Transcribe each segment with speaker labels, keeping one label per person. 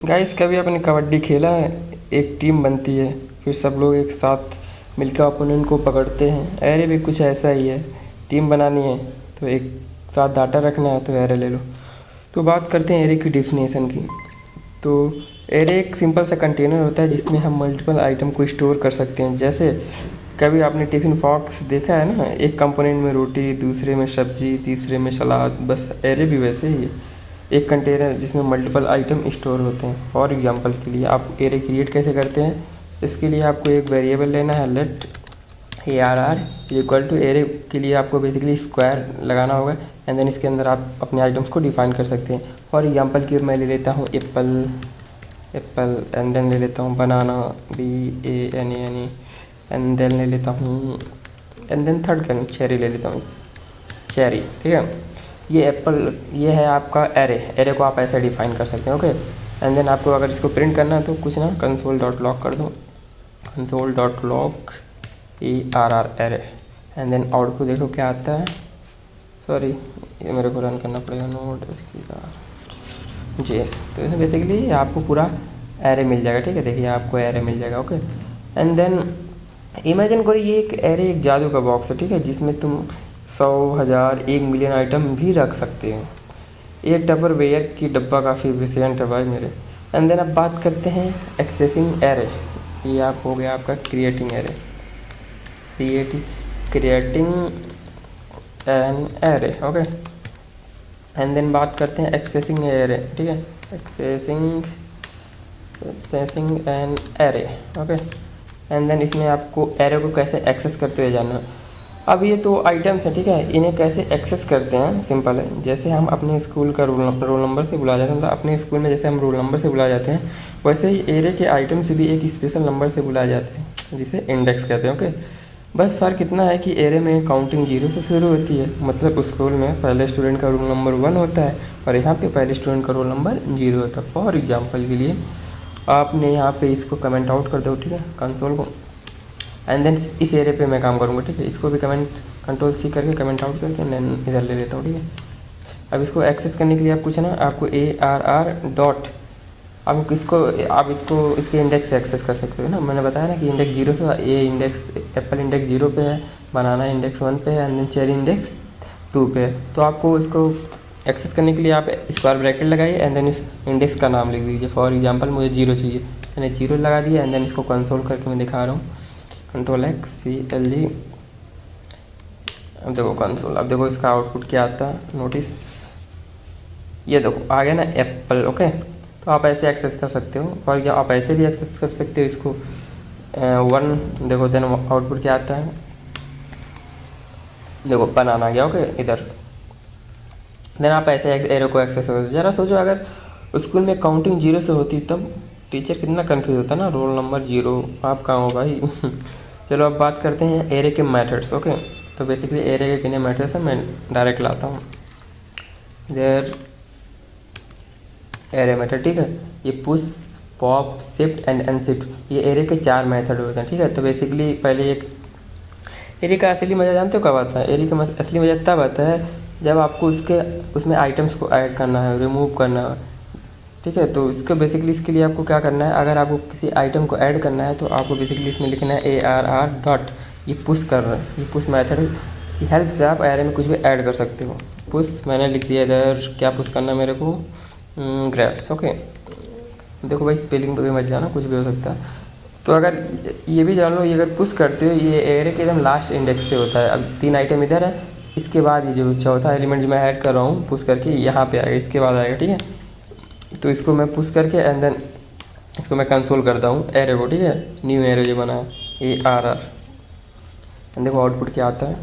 Speaker 1: Guys कभी आपने कबड्डी खेला है? एक टीम बनती है, फिर सब लोग एक साथ मिलकर ओपोनेंट को पकड़ते हैं। एरे भी कुछ ऐसा ही है। टीम बनानी है तो एक साथ डाटा रखना है तो एरे ले लो। तो बात करते हैं एरे की डेफिनेशन की। तो एरे एक सिंपल सा कंटेनर होता है जिसमें हम मल्टीपल आइटम को स्टोर कर सकते हैं। जैसे कभी आपने टिफ़िन बॉक्स देखा है ना, एक कंपोनेंट में रोटी, दूसरे में सब्जी, तीसरे में सलाद। बस एरे भी वैसे ही है, एक कंटेनर जिसमें मल्टीपल आइटम स्टोर होते हैं। फॉर एग्जांपल के लिए आप एरे क्रिएट कैसे करते हैं, इसके लिए आपको एक वेरिएबल लेना है, let ARR equal to array के लिए आपको बेसिकली स्क्वायर लगाना होगा एंड देन इसके अंदर आप अपने आइटम्स को डिफाइन कर सकते हैं। फॉर एग्जांपल कि मैं ले लेता हूँ एप्पल एंड देन ले लेता हूँ बनाना, BANANE एंड देन ले लेता हूँ एंड देन थर्ड का चेरी ले लेता हूँ, चेरी। ठीक है, ये एप्पल, ये है आपका एरे को आप ऐसे डिफाइन कर सकते हैं। ओके, एंड देन आपको अगर इसको प्रिंट करना है तो कुछ ना console.log कर दो, console.log ARR array and then output देखो क्या आता है। सॉरी, ये मेरे को रन करना पड़ेगा, नोड JS। तो इसमें बेसिकली आपको पूरा एरे मिल जाएगा। ठीक है, देखिए आपको एरे मिल जाएगा। ओके, एंड देन इमेजिन करो ये एक एरे एक जादू का बॉक्स है। ठीक है, जिसमें तुम 100, 1000, 1 मिलियन आइटम भी रख सकते हो। एक टपरवेयर की डब्बा काफ़ी एफिशिएंट है भाई मेरे। एंड देन अब बात करते हैं एक्सेसिंग एरे। ये आप हो गया आपका creating array, creating an array. Okay, and then बात करते हैं एक्सेसिंग एरे। ठीक है, accessing an array. Okay, and then इसमें आपको एरे को कैसे एक्सेस करते हुए जानना। अब ये तो आइटम्स हैं, ठीक है, इन्हें कैसे एक्सेस करते हैं सिंपल है। जैसे हम अपने स्कूल का रोल नंबर से बुलाया जाता है, मतलब अपने स्कूल में जैसे हम रोल नंबर से बुलाए जाते हैं, वैसे ही एरे के आइटम्स भी एक स्पेशल नंबर से बुलाए जाते हैं जिसे इंडेक्स कहते हैं। ओके, बस फ़र्क इतना है कि एरे में काउंटिंग 0 से शुरू होती है, मतलब स्कूल में पहले स्टूडेंट का रोल नंबर 1 होता है और यहाँ पे पहले स्टूडेंट का रोल नंबर 0 होता है। फॉर एग्जांपल के लिए आपने यहाँ पे इसको कमेंट आउट कर दो, ठीक है, कंसोल को, एंड देन इस एरे पे मैं काम करूँगा। ठीक है, इसको भी कंट्रोल C करके कमेंट आउट करके देन इधर ले लेता हूँ। ठीक है, अब इसको एक्सेस करने के लिए आप कुछ ना, आपको ARR डॉट, आप इसको इसके इंडेक्स से एक्सेस कर सकते हो ना। मैंने बताया ना कि इंडेक्स 0 से, ये इंडेक्स एप्पल इंडेक्स 0 पे है, बनाना इंडेक्स 1 पे है एंड देन चेरी इंडेक्स 2 पे है। तो आपको इसको एक्सेस करने के लिए आप स्क्वायर ब्रैकेट लगाइए एंड देन इस इंडेक्स का नाम लिख दीजिए। फॉर एग्जांपल मुझे 0 चाहिए, मैंने 0 लगा दिया एंड देन इसको कंसोल करके मैं दिखा रहा हूँ, Ctrl+C+L+G। अब देखो कंसोल, अब देखो इसका आउटपुट क्या आता है, नोटिस, ये देखो आ गया ना एप्पल। ओके, तो आप ऐसे एक्सेस कर सकते हो और या आप ऐसे भी एक्सेस कर सकते हो इसको 1। देखो देन आउटपुट क्या आता है, देखो बनाना आ गया। ओके, इधर देन आप ऐसे एरो को एक्सेस करो। ज़रा सोचो अगर स्कूल में काउंटिंग 0 से होती तब टीचर कितना कंफ्यूज होता ना, रोल नंबर 0, आप कहाँ हो भाई। चलो अब बात करते हैं एरे के मेथड्स। ओके, तो बेसिकली एरे के कितने मेथड्स हैं, मैं डायरेक्ट लाता हूँ इधर एरे मेथड। ठीक है, ये push, pop, shift and unshift, ये एरे के 4 मेथड होते हैं। ठीक है, तो बेसिकली पहले एक एरे का असली मज़ा जानते हो कब आता है? एरे का असली मज़ा तब आता है जब आपको उसमें आइटम्स को ऐड करना है, रिमूव करना है। ठीक है, तो इसको बेसिकली इसके लिए आपको क्या करना है, अगर आपको किसी आइटम को ऐड करना है तो आपको बेसिकली इसमें लिखना है ARR डॉट, ये पुश कर रहा है, ये पुश मेथड की हेल्प से आप एरे में कुछ भी ऐड कर सकते हो। पुश मैंने लिख दिया इधर, क्या पुश करना है मेरे को, ग्रैप्स। ओके, देखो भाई स्पेलिंग पे भी मत जाना, कुछ भी हो सकता है। तो अगर ये भी जान लो, ये अगर पुश करते हो, ये एरे के एकदम लास्ट इंडेक्स पे होता है। अब 3 आइटम इधर है, इसके बाद ये जो चौथा एलिमेंट जो मैं ऐड कर रहा हूँ पुश करके, यहाँ पे आएगा, इसके बाद आएगा। ठीक है, तो इसको मैं पुश करके एंड देन इसको मैं कंसोल करता हूँ एरे को। ठीक है, न्यू एरे जो बना है ARR, देखो आउटपुट क्या आता है,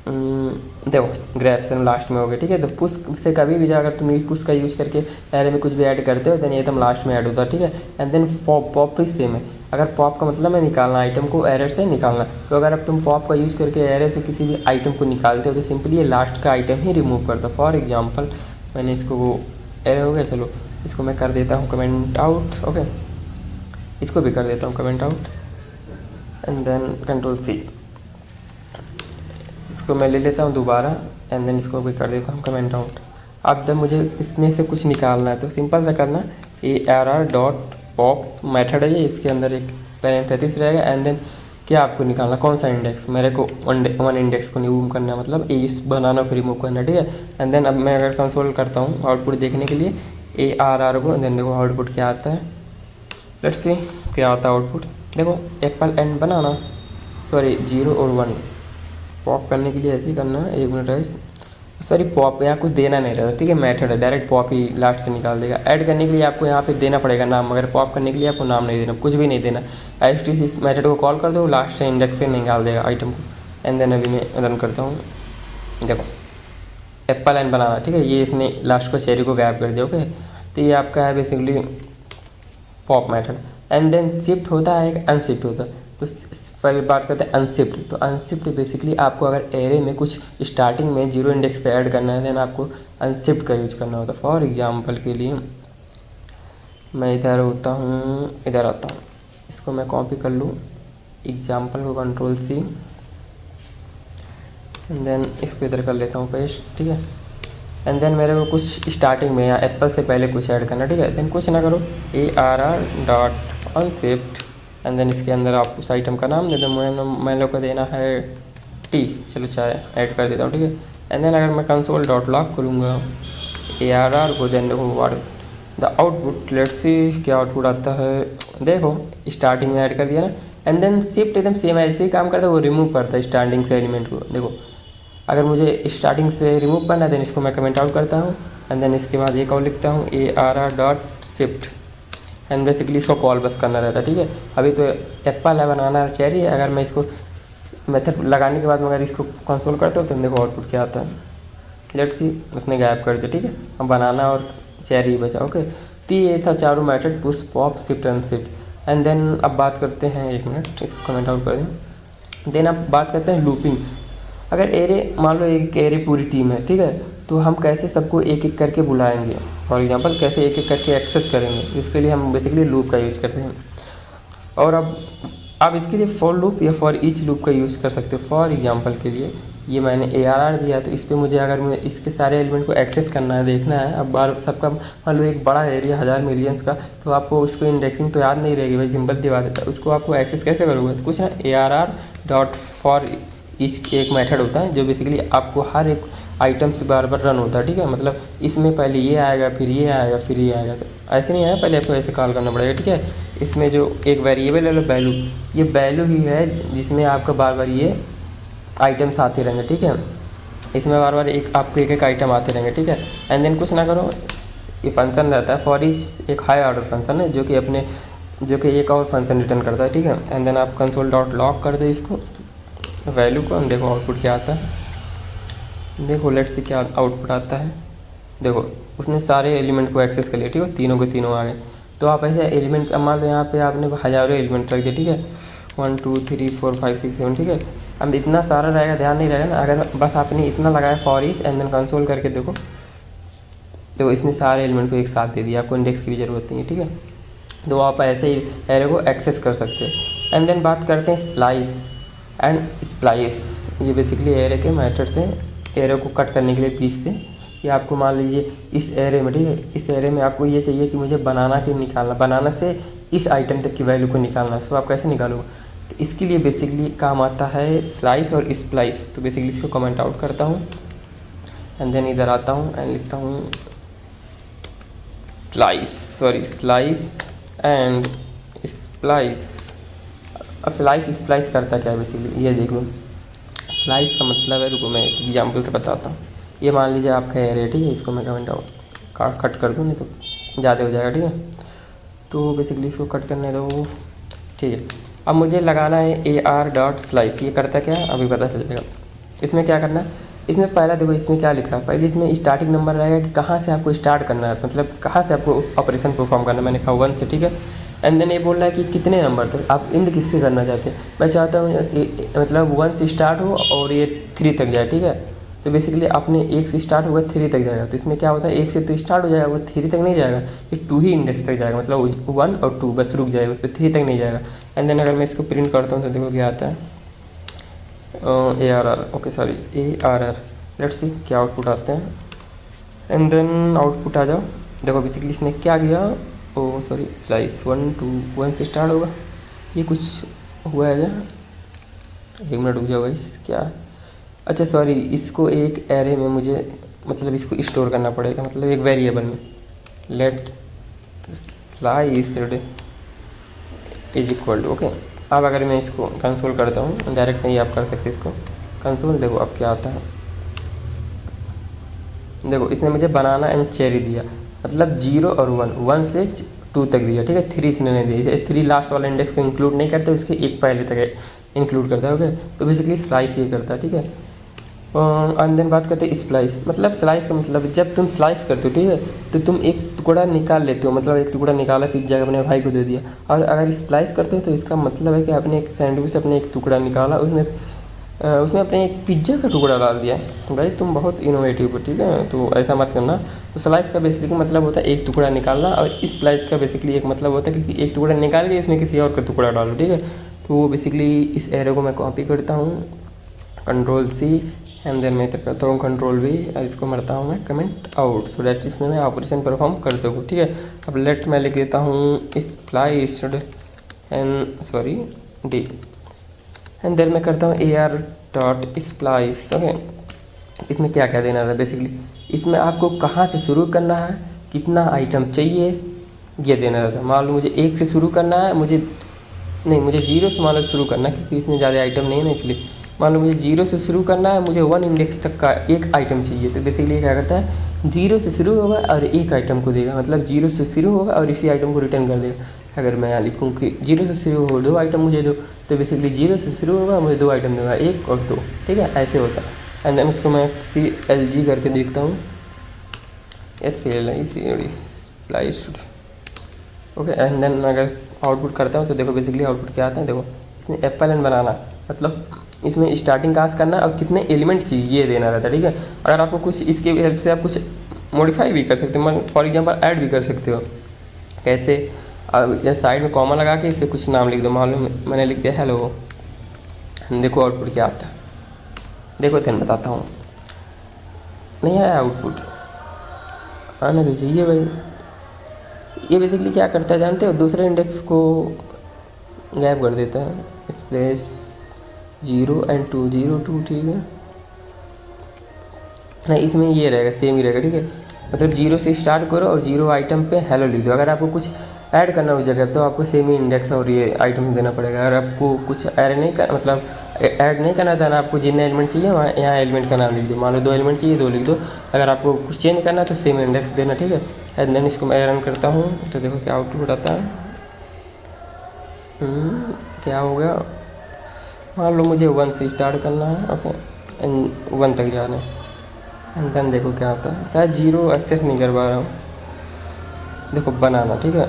Speaker 1: देखो ग्रैप्स लास्ट में हो गए। ठीक है, तो पुश से कभी भी अगर तुम पुश का यूज़ करके एरे में कुछ भी ऐड करते हो देन ये एकदम लास्ट में ऐड होता है। ठीक है, एंड देन पॉप भी सेम है। अगर पॉप का मतलब है निकालना, आइटम को एरे से निकालना, तो अगर अब तुम पॉप का यूज़ करके एरे से किसी भी आइटम को निकालते हो तो सिंपली ये लास्ट का आइटम ही रिमूव करता है। फॉर एग्जाम्पल मैंने इसको, वो एरे हो गया, चलो इसको मैं कर देता हूँ कमेंट आउट। ओके, इसको भी कर देता हूँ comment out and then Ctrl+C, इसको मैं ले लेता हूँ दोबारा एंड देन इसको भी कर देता हूँ कमेंट आउट। अब जब मुझे इसमें से कुछ निकालना है तो सिंपल सा करना, ARR डॉट पॉप मेथड है ये, इसके अंदर एक पैरेंथेसिस रहेगा एंड देन क्या आपको निकालना, कौन सा इंडेक्स, मेरे को वन इंडेक्स को रिमूव करना है, मतलब इस बनाना को रिमूव करना है, ठीक है। एंड देन अब मैं अगर कंसोल करता हूँ आउटपुट देखने के लिए ARR को, देन देखो आउटपुट क्या आता है, लेट्स सी क्या आता है आउटपुट। देखो एप्पल एंड बनाना, सॉरी 0 और 1 पॉप करने के लिए ऐसे ही करना है, 1 मिनट है, सॉरी पॉप यहाँ कुछ देना नहीं रहता, ठीक है, मेथड है, डायरेक्ट पॉप ही लास्ट से निकाल देगा। ऐड करने के लिए आपको यहाँ पे देना पड़ेगा नाम, मगर पॉप करने के लिए आपको नाम नहीं देना, कुछ भी नहीं देना, HTC इस मेथड को कॉल कर दो, लास्ट से इंडेक्स से निकाल देगा आइटम को। एंड देन अभी मैं रन करता हूँ, देखो एप्पल एंड बनाना, ठीक है, ये इसने लास्ट को चेरी को गायब कर दिया, ओके। तो ये आपका है basically pop method. And then shift होता है, एक अनशिफ्ट होता है। तो पहले बात करते हैं अनशिफ्ट। तो अनशिफ्ट बेसिकली आपको अगर एरे में कुछ स्टार्टिंग में 0 इंडेक्स पे ऐड करना है, देन आपको अनशिफ्ट का यूज करना होता है। फॉर एग्जांपल के लिए मैं इधर होता हूँ, इधर आता हूँ, इसको मैं कॉपी कर लूँ, एग्जाम्पल को Ctrl+C एंड देन इसको इधर कर लेता हूँ पेस्ट, ठीक है। एंड देन मेरे को कुछ स्टार्टिंग में या एप्पल से पहले कुछ ऐड करना, ठीक है। देन कुछ ना करो, ARR dot unshift and then इसके अंदर आप उस आइटम का नाम दे दो, मैं लोग को देना है टी, चलो चाय ऐड कर देता हूँ, ठीक है। एंड देन अगर मैं कंसोल डॉट लॉग करूँगा ARR को, देन देखो what the output, let's see क्या आउटपुट आता है। देखो स्टार्टिंग में ऐड कर दिया ना, एंड देन शिफ्ट एकदम सेम ऐसे ही काम करता है, वो रिमूव करता है स्टार्टिंग से एलिमेंट को। देखो अगर मुझे स्टार्टिंग से रिमूव करना है, देन इसको मैं कमेंट आउट करता हूँ एंड देन इसके बाद एक और लिखता हूँ ARR dot shift and basically इसको कॉल बस करना रहता है, ठीक है। अभी तो एप्पल है, बनाना चेरी है, अगर मैं इसको मेथड लगाने के बाद मगर इसको कंसोल करता हूँ तो देखो आउटपुट क्या आता है, लेट्स सी उसने गायब कर दिया, ठीक है। अब बनाना और चेरी ही बचा, ओके। तो ये था चारों method, push pop shift unshift. And then अब बात करते हैं, 1 मिनट इसको कमेंट आउट कर दें। देन अब बात करते हैं लूपिंग। अगर एरे मान लो एक एरे पूरी टीम है, ठीक है, तो हम कैसे सबको एक एक करके बुलाएंगे, फॉर एग्जांपल कैसे एक एक करके एक्सेस करेंगे, इसके लिए हम बेसिकली लूप का यूज़ करते हैं। और अब आप इसके लिए फॉर लूप या फॉर ईच लूप का यूज़ कर सकते हो। फॉर एग्जांपल के लिए ये मैंने ARR दिया, तो इस पर मुझे अगर मुझे इसके सारे एलिमेंट को एक्सेस करना है, देखना है, अब बार सबका मान लो एक बड़ा एरिया 1000 मिलियंस का, तो आपको उसको इंडेक्सिंग तो याद नहीं रहेगी भाई, सिंपल सी बात है। उसको आपको एक्सेस कैसे करोगे, तो कुछ ना ARR डॉट फॉर ईच एक मेथड होता है जो बेसिकली आपको हर एक आइटम से बार बार रन होता है, ठीक है। मतलब इसमें पहले ये आएगा, फिर ये आएगा, फिर ये आएगा, तो ऐसे नहीं आया, पहले आपको ऐसे कॉल करना पड़ेगा, ठीक है। इसमें जो एक वेरिएबल है वैल्यू, ये वैल्यू ही है जिसमें आपका बार बार ये आइटम्स आते रहेंगे, ठीक है। इसमें बार बार एक आपको एक एक आइटम आते रहेंगे, ठीक है। एंड देन कुछ ना करो, ये फंक्शन रहता है फॉर ईच, एक हाई ऑर्डर फंक्शन है जो कि एक और फंक्शन रिटर्न करता है, ठीक है। एंड देन आप कंसोल डॉट लॉग कर दो इसको वैल्यू को, देखो आउटपुट क्या आता है। देखो लेट्स से क्या आउटपुट आता है। देखो उसने सारे एलिमेंट को एक्सेस कर लिया, ठीक है, तीनों के तीनों आ गए। तो आप ऐसे एलिमेंट मान लो यहाँ पे आपने हज़ारों एलिमेंट रख दिए, ठीक है, 1 2 3 4 5 6 7, ठीक है। अब इतना सारा रहेगा, ध्यान नहीं रहेगा ना, अगर बस आपने इतना लगाया for each and then console करके देखो इसने सारे एलिमेंट को एक साथ दे दिया, आपको इंडेक्स की भी ज़रूरत नहीं है, ठीक है। तो आप ऐसे ही एरे को एक्सेस कर सकते हैं। एंड देन बात करते हैं स्लाइस एंड स्प्लाइस। ये बेसिकली एरे के मेथड से एरे को कट करने के लिए पीस से, ये आपको मान लीजिए इस एरे में, ठीक है, इस एरे में आपको ये चाहिए कि मुझे बनाना के निकालना, बनाना से इस आइटम तक की वैल्यू को निकालना है, तो आप कैसे निकालोगे, तो इसके लिए बेसिकली काम आता है स्लाइस और स्प्लाइस। तो बेसिकली इसको कमेंट आउट करता हूँ एंड देन इधर आता हूँ एंड लिखता हूँ स्लाइस एंड स्प्लाइस। अब स्लाइस स्प्लाइस करता क्या है बेसिकली, ये देख लो। स्लाइस का मतलब है, रुको मैं एक एग्जाम्पल से बताता हूँ। ये मान लीजिए आपका एरे, ठीक है, इसको मैं कमेंट आउट कट कर दूँ, नहीं तो ज़्यादा हो जाएगा, ठीक है। तो बेसिकली इसको कट करने दो, ठीक है। अब मुझे लगाना है AR डॉट स्लाइस। ये करता क्या है अभी पता चल जाएगा। इसमें क्या करना है, इसमें पहला देखो इसमें क्या लिखा है, पहले इसमें स्टार्टिंग नंबर रहेगा कि कहाँ से आपको स्टार्ट करना है, मतलब कहाँ से आपको ऑपरेशन परफॉर्म करना है। मैंने कहा 1 से, ठीक है। एंड देन ये बोल रहा है कि कितने नंबर तक आप इंड किस पे करना चाहते हैं। मैं चाहता हूँ मतलब 1 से स्टार्ट हो और ये 3 तक जाए, ठीक है। तो बेसिकली अपने 1 से स्टार्ट होगा 3 तक जाएगा। तो इसमें क्या होता है, 1 से तो स्टार्ट हो जाएगा, वो 3 तक नहीं जाएगा, ये 2 ही इंडेक्स तक जाएगा, मतलब 1 और 2 बस रुक जाएगा, उस पर 3 तक नहीं जाएगा। एंड देन अगर मैं इसको प्रिंट करता हूँ तो देखो क्या आता है, ARR, okay sorry ARR, let's see क्या आउटपुट आते हैं। एंड देन आउटपुट आ जाओ, देखो बेसिकली इसने क्या किया, ओ सॉरी स्लाइस 1 2 1 से स्टार्ट होगा। ये कुछ हुआ है क्या? 1 मिनट रुक जाओ गाइस। क्या? अच्छा सॉरी, इसको एक एरे में मुझे मतलब इसको स्टोर करना पड़ेगा, मतलब एक वेरिएबल में। Let sliced is equal to okay. अब अगर मैं इसको कंसोल करता हूँ, डायरेक्ट नहीं आप कर सकते इसको कंसोल। देखो अब क्या आता है, देखो इसने मुझे बनाना एंड चेरी दिया, मतलब 0 और 1 से 2 तक दिया, ठीक है। 3 इसने नहीं दिया, 3 लास्ट वाला इंडेक्स को इंक्लूड नहीं करते, उसके एक पहले तक इंक्लूड करता है ओके। तो बेसिकली स्लाइस ये करता है, ठीक है। एंड देन बात करते हैं स्प्लाइस। मतलब स्लाइस का मतलब जब तुम स्लाइस करते हो, ठीक है, तो तुम एक टुकड़ा निकाल लेते हो, मतलब एक टुकड़ा निकाला पिज्जा का, अपने भाई को दे दिया। और अगर स्प्लाइस करते हो तो इसका मतलब है कि आपने एक सैंडविच से अपने एक टुकड़ा निकाला, उसमें अपने एक पिज्ज़ा का टुकड़ा डाल दिया। भाई तुम बहुत इनोवेटिव हो, ठीक है, तो ऐसा मत करना। तो स्लाइस का बेसिकली मतलब होता है एक टुकड़ा निकालना, और स्प्लाइस का बेसिकली एक मतलब होता है कि एक टुकड़ा निकाल के इसमें किसी और का टुकड़ा डालो, ठीक है। तो बेसिकली इस एरो को मैं कॉपी करता हूँ, Ctrl+C एंड देन मैं इधर करता हूँ Ctrl+V, और इसको मरता हूँ मैं कमेंट आउट, सो डैट इसमें मैं ऑपरेशन परफॉर्म कर सकूँ, ठीक है। अब लेट मैं लिख देता हूँ spliced and sorry D, and then मैं करता हूँ AR.splice ओके। इसमें क्या क्या देना है बेसिकली, इसमें आपको कहाँ से शुरू करना है, कितना आइटम चाहिए, ये देना रहता है। मान लो मुझे 1 से शुरू करना है, मुझे 0 से मान लो शुरू करना है, क्योंकि इसमें ज़्यादा आइटम नहीं है ना, इसलिए मान लो मुझे 0 से शुरू करना है, मुझे 1 इंडेक्स तक का एक आइटम चाहिए। तो बेसिकली क्या करता है, 0 से शुरू होगा और एक आइटम को देगा, मतलब 0 से शुरू होगा और इसी आइटम को रिटर्न कर देगा। अगर मैं यहाँ लिखूँ कि 0 से शुरू हो 2 आइटम मुझे दो, तो बेसिकली 0 से शुरू होगा, मुझे 2 आइटम देगा, 1 और 2, ठीक है, ऐसे होता है। एंड देन उसको मैं CLG करके देखता हूँ, स्प्लाइस्ड ओके। एंड देन अगर आउटपुट करता हूँ तो देखो बेसिकली आउटपुट क्या आता है। देखो इसने एप्पल एंड बनाना, मतलब इसमें स्टार्टिंग कास्ट करना और कितने एलिमेंट चाहिए ये देना रहता है, ठीक है। अगर आपको कुछ इसके हेल्प से आप कुछ मॉडिफाई भी कर सकते हो, फॉर एग्जांपल ऐड भी कर सकते हो। कैसे? अब या साइड में कॉमा लगा के इससे कुछ नाम लिख दो, मान लो मैंने लिख दिया हेलो, देखो आउटपुट क्या आता है। देखो then बताता हूँ, नहीं आया आउटपुट, आने तो चाहिए भाई। ये बेसिकली क्या करता है जानते हो, दूसरे इंडेक्स को गायब कर देता है, स्पेस 0 and 2 0 2, ठीक है। नहीं इसमें ये रहेगा, सेम ही रहेगा, ठीक है। मतलब 0 से स्टार्ट करो और 0 आइटम पे हेलो लिख दो। अगर आपको कुछ ऐड करना उस जगह तो आपको सेम ही इंडेक्स और ये आइटम देना पड़ेगा। अगर आपको कुछ ऐड नहीं कर मतलब ऐड नहीं करना था ना, आपको जितने एलिमेंट चाहिए वहाँ यहाँ एलिमेंट का नाम लिख दो। मान लो 2 एलिमेंट चाहिए, 2 लिख दो। अगर आपको कुछ चेंज करना है तो सेम इंडेक्स देना, ठीक है। एंड देन इसको मैं रन करता हूँ तो देखो क्या आउटपुट आता है। क्या हो गया, मान लो मुझे 1 से स्टार्ट करना है ओके, एंड 1 तक जाना है। एंड देन देखो क्या होता है, शायद 0 एक्सेस नहीं कर पा रहा हूँ। देखो बनाना, ठीक है।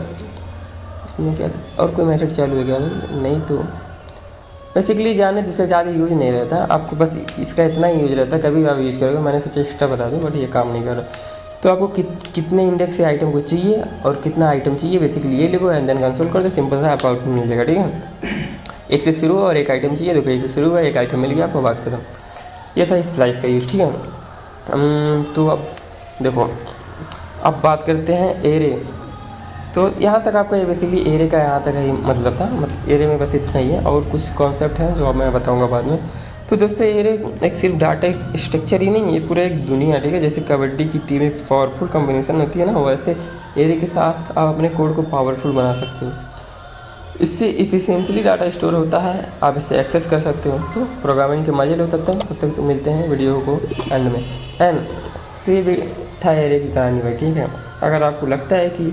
Speaker 1: इसने क्या और कोई मेथड चालू है क्या भाई? नहीं तो बेसिकली जाने जिससे ज़्यादा यूज नहीं रहता, आपको बस इसका इतना ही यूज रहता है। कभी आप यूज़ करोगे, मैंने सोचा एक्स्ट्रा बता दूँ बट ये काम नहीं कर रहा। तो आपको कितने इंडेक्स से आइटम को चाहिए और कितना आइटम चाहिए बेसिकली ये लिखो, एंड देन कंसोल कर दो, सिंपल सा आपको आउटपुट मिल जाएगा, ठीक है। 1 से शुरू और एक आइटम चाहिए, देखो 1 से शुरू हुआ, एक आइटम मिल गया आपको, बात खत्म। ये था स्प्लाइस का यूज़, ठीक है। तो अब देखो, अब बात करते हैं एरे। तो यहाँ तक आपका ये बेसिकली एरे का यहाँ तक ही मतलब था, मतलब एरे में बस इतना ही है, और कुछ कॉन्सेप्ट हैं जो अब मैं बताऊँगा बाद में। तो दोस्तों एरे एक सिर्फ डाटा स्ट्रक्चर ही नहीं, ये पूरा एक दुनिया, ठीक है। जैसे कबड्डी की टीम एक पावरफुल कॉम्बिनेशन होती है ना, वैसे एरे के साथ आप अपने कोड को पावरफुल बना सकते हो। इससे इफिशिएंटली डाटा स्टोर होता है, आप इससे एक्सेस कर सकते हो। सो प्रोग्रामिंग के मजे लो, तब तक मिलते हैं वीडियो को एंड में। एंड तो ये था एरे की कहानी भाई, ठीक है। अगर आपको लगता है कि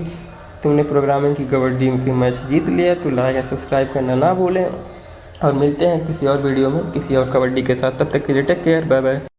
Speaker 1: तुमने प्रोग्रामिंग की कबड्डी की मैच जीत लिया तो लाइक या सब्सक्राइब करना ना भूलें, और मिलते हैं किसी और वीडियो में किसी और कबड्डी के साथ। तब तक के लिए टेक केयर, बाय बाय।